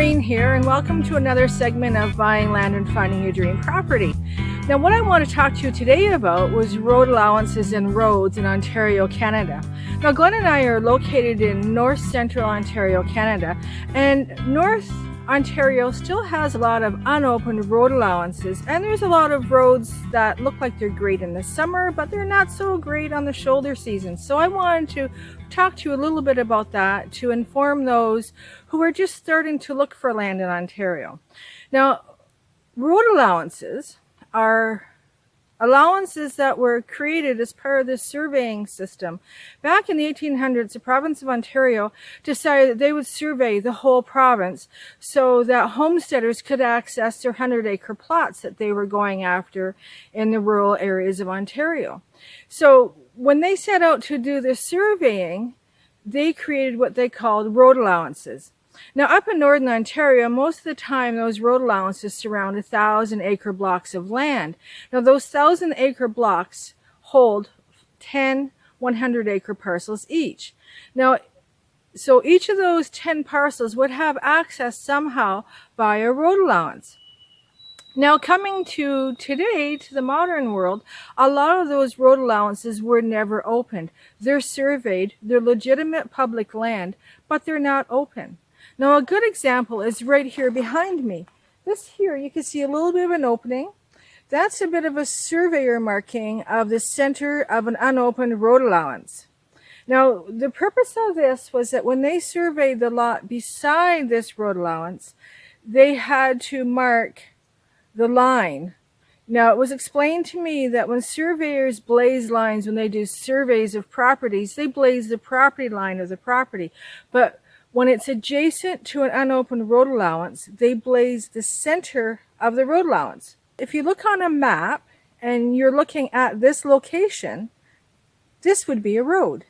Maureen here, and welcome to another segment of Buying Land and Finding Your Dream Property. Now, what I want to talk to you today about was road allowances and roads in Ontario, Canada. Now, Glenn and I are located in north central Ontario, Canada, and North Ontario still has a lot of unopened road allowances, and there's a lot of roads that look like they're great in the summer, but they're not so great on the shoulder season. So I wanted to talk to you a little bit about that to inform those who are just starting to look for land in Ontario. Now, road allowances are allowances that were created as part of the surveying system. Back in the 1800s, the province of Ontario decided that they would survey the whole province so that homesteaders could access their 100-acre plots that they were going after in the rural areas of Ontario. So when they set out to do the surveying, they created what they called road allowances. Now, up in Northern Ontario, most of the time those road allowances surround 1,000-acre blocks of land. Now, those 1,000-acre blocks hold 10 100-acre parcels each. Now, so each of those 10 parcels would have access somehow by a road allowance. Now, coming to today, to the modern world, a lot of those road allowances were never opened. They're surveyed, they're legitimate public land, but they're not open. Now, a good example is right here behind me. This here, you can see a little bit of an opening. That's a bit of a surveyor marking of the center of an unopened road allowance. Now, the purpose of this was that when they surveyed the lot beside this road allowance, they had to mark the line. Now, it was explained to me that when surveyors blaze lines, when they do surveys of properties, they blaze the property line of the property. But when it's adjacent to an unopened road allowance, they blaze the center of the road allowance. If you look on a map and you're looking at this location, this would be a road.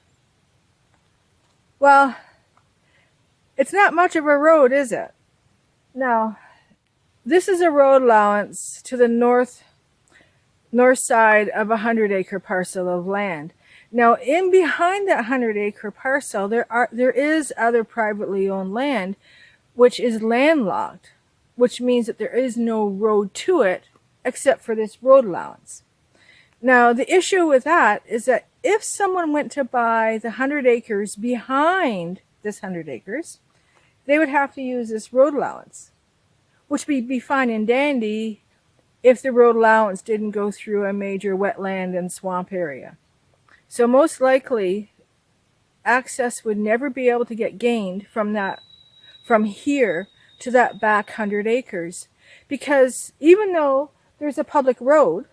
Well, it's not much of a road, is it? Now, this is a road allowance to the north side of a 100-acre parcel of land. Now, in behind that 100-acre parcel, there is other privately owned land, which is landlocked, which means that there is no road to it except for this road allowance. Now, the issue with that is that if someone went to buy the 100 acres behind this 100 acres, they would have to use this road allowance, which would be fine and dandy if the road allowance didn't go through a major wetland and swamp area. So most likely, access would never be able to get gained from here to that back 100 acres. Because even though there's a public road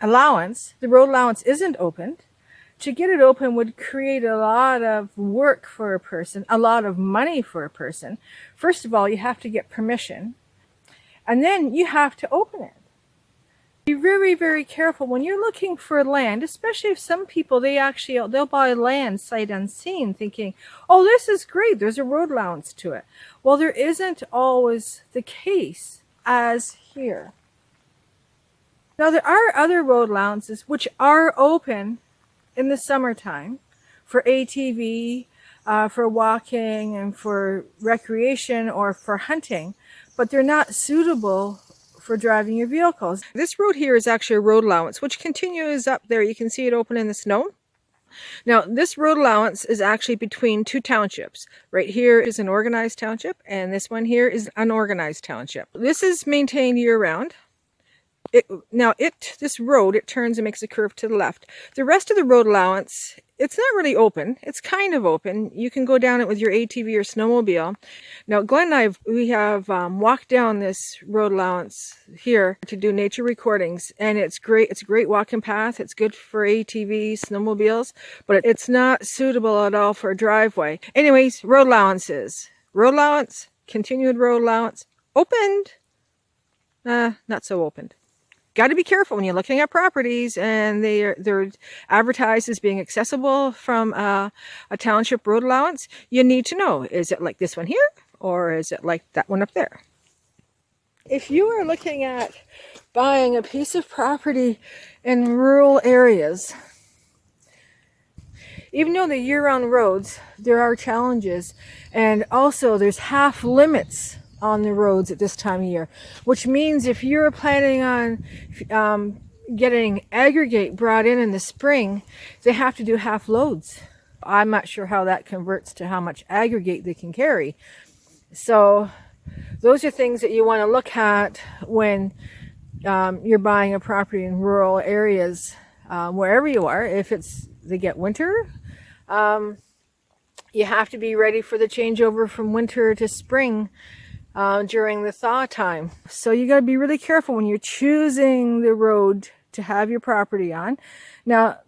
allowance, the road allowance isn't opened. To get it open would create a lot of work for a person, a lot of money for a person. First of all, you have to get permission, and then you have to open it. Be very, very careful when you're looking for land, especially if some people, they'll buy land sight unseen thinking, oh, this is great, there's a road allowance to it. Well, there isn't always the case as here. Now, there are other road allowances which are open in the summertime for ATV, for walking and for recreation or for hunting, but they're not suitable for driving your vehicles. This road here is actually a road allowance, which continues up there. You can see it open in the snow. Now, this road allowance is actually between two townships. Right here is an organized township, and this one here is an unorganized township. This is maintained year-round. This road, it turns and makes a curve to the left. The rest of the road allowance, it's not really open. It's kind of open. You can go down it with your ATV or snowmobile. Now, Glenn and I, we have walked down this road allowance here to do nature recordings, and it's great. It's a great walking path. It's good for ATVs, snowmobiles, but it's not suitable at all for a driveway. Anyways, road allowances. Road allowance, continued road allowance, opened, not so opened. Got to be careful when you're looking at properties and they're advertised as being accessible from a township road allowance. You need to know, is it like this one here or is it like that one up there? If you are looking at buying a piece of property in rural areas, even though they're year-round roads, there are challenges, and also there's half limits on the roads at this time of year, which means if you're planning on getting aggregate brought in the spring, they have to do half loads. I'm not sure how that converts to how much aggregate they can carry. So those are things that you want to look at when you're buying a property in rural areas, wherever you are. If they get winter, you have to be ready for the changeover from winter to spring during the thaw time. So you got to be really careful when you're choosing the road to have your property on. Now,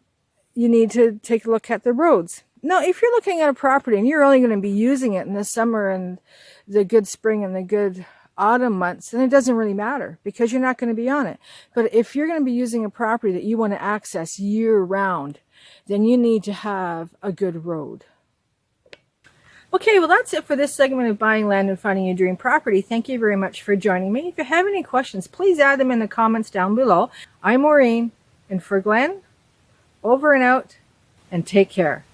you need to take a look at the roads. Now, if you're looking at a property and you're only going to be using it in the summer and the good spring and the good autumn months, then it doesn't really matter because you're not going to be on it. But if you're going to be using a property that you want to access year round, then you need to have a good road. Okay, well, that's it for this segment of Buying Land and Finding Your Dream Property. Thank you very much for joining me. If you have any questions, please add them in the comments down below. I'm Maureen, and for Glenn, over and out, and take care.